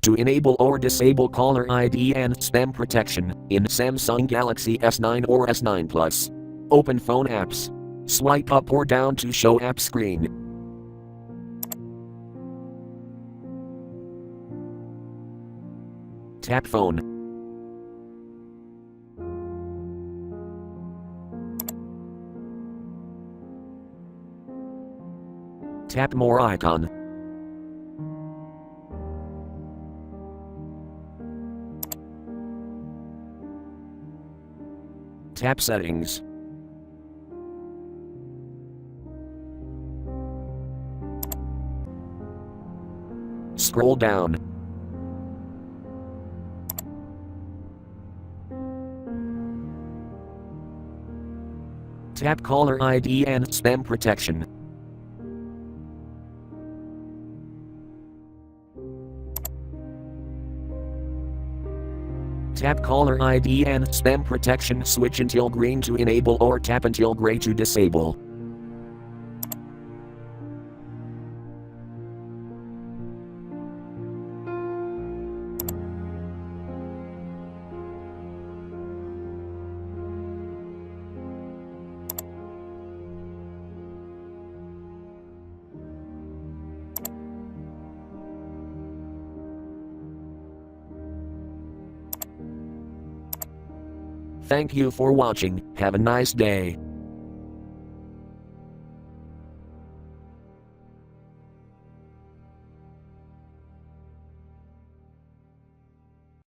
to enable or disable caller ID and spam protection in Samsung Galaxy S9 or S9 Plus. Open phone apps. Swipe up or down to show app screen. Tap phone. Tap more icon. Tap settings. Scroll down. Tap caller ID and spam protection. Tap caller ID and spam protection, switch until green to enable or tap until gray to disable. Thank you for watching. Have a nice day.